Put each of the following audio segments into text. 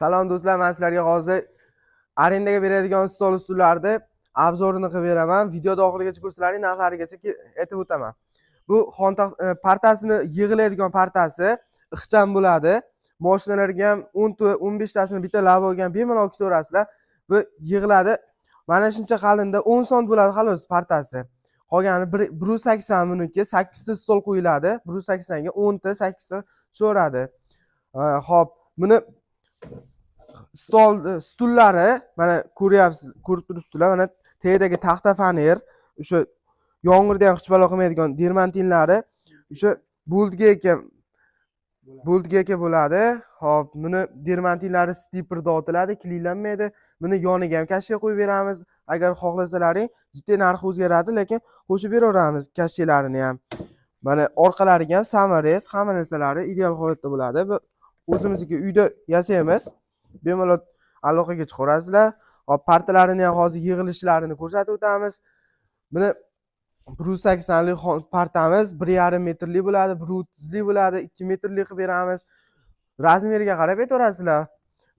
Salom do'stlar, men sizlarga hozir arendaga beradigan stol ustunlarni obzorini qilib beraman. Videoda oxirigacha ko'rsalaring, narxlarigacha aytib o'taman. Bu xon partasini yig'iladigan partasi ixcham bo'ladi. Mashinalarga ham 10-15 tasini bitta lab olgan bemalol kitaverasizlar. Bu yig'iladi. Mana shuncha qalinda 10 so'm bo'ladi xolos partasi. Qolgani 180 buniki 8 ta stol qo'yiladi. 180 ga 10 ta 8 ta tushaveradi. Xo'p, buni stullari mana ko'ryapsiz, ko'rib turibsizlar. Mana tagidagi taxta faner, o'sha yomg'irda ham qichbaloq qilmaydigan dermantinlari, o'sha boltga bo'ladi. Hop, buni dermantinlari stiperda otiladi, kilinglanmaydi. Buni yoniga ham kashga qo'yib beramiz. Agar xohlasalaring, jiddiy narxi o'zgaradi, lekin qo'shib beraveramiz kashchilarini ham. Mana orqalariga ham samarez, hamma narsalari ideal holatda bo'ladi. Bu o'zimizga uyda yasaymiz. Bemalol aloqaga chiqarasizlar. Hop, partalarini ham hozir yig'ilishlarini ko'rsatib o'tamiz. Buni 180 lik partamiz 1,5 metrlik bo'ladi, 130 lik bo'ladi, 2 metrlik qilib beramiz. Razmeriga qarab aytaverasizlar.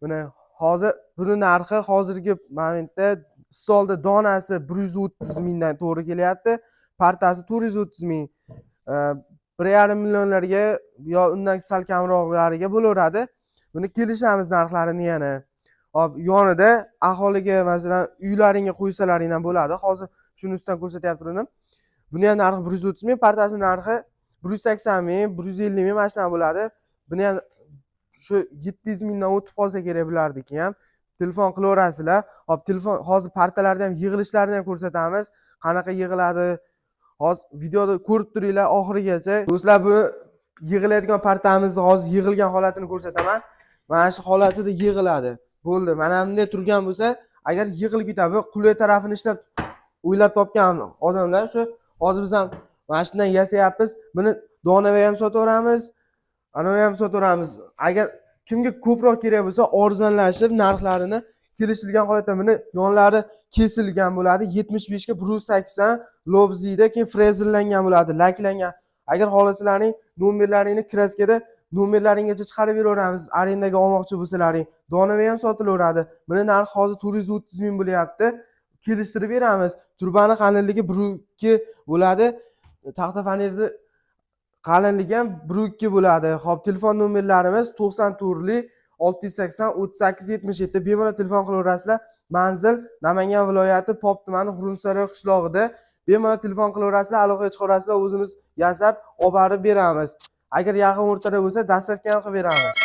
Buni hozir buni narxi hozirgi momentda stolda donasi 130 mingdan to'g'ri kelyapti. Partasi 430 ming. 1,5 millionlarga yo undan sal kamroqlariga bo'laveradi. Buni kelishamiz narxlarini yana. Hop, yonida aholiga masalan uylaringga qo'ysalaring ham bo'ladi. Hozir shuni ustidan ko'rsatyapman. Buni ham narxi 130 ming, partasi narxi 180 ming, 150 ming mana shundan bo'ladi. Buni ham shu 700 mingdan o'tib qolsa kerak bularniki ham. Telefon qilaverasizlar. Hop, telefon hozir partalarda ham yig'ilishlarini ham ko'rsatamiz. Qanaqa yig'iladi? Hozir videoda ko'rib turinglar oxirigacha. Do'stlar, bu yig'iladigan partamizni hozir yig'ilgan holatini ko'rsataman. Mana shu holatida yig'iladi. Bo'ldi. Mana bunday turgan bo'lsa, agar yig'ilib ketadi, qulay tarafini ishlab o'ylab topgan odamlar shu hozir biz ham mana shundan yasayapmiz. Buni donava ham sotaveramiz, anavi ham sotaveramiz. Agar kimga ko'proq kerak bo'lsa, arzonlashib narxlarini kelishilgan holatda buni yonlari kesilgan bo'ladi. 75 ga 180 lobzida, keyin frezerlangan bo'ladi, laklangan. Agar xohlasalaring nomerlaringni kraskada nomerlaringgacha chiqarib beraveramiz. Arendaga olmoqchi bo'lsalaring, donava ham sotilaveradi. Buni narxi hozir 430 ming bo'lyapti. Kelishtirib beramiz. Turbani qalinligi 1.2 bo'ladi. Taxta fanerni qalinligi ham 1.2 bo'ladi. Xo'p, telefon nomerlarimiz 94 lik 680 38 77. Bemalol telefon qilaverasizlar. Manzil Namangan viloyati Pop tumani G'urumsaroy qishlog'ida. Bemalol telefon qilaverasizlar, aloqaga chiqarasizlar, o'zimiz yasab olib borib beramiz. Agar yaqin o'rtada bo'lsa, dastavka ham qilib beramiz.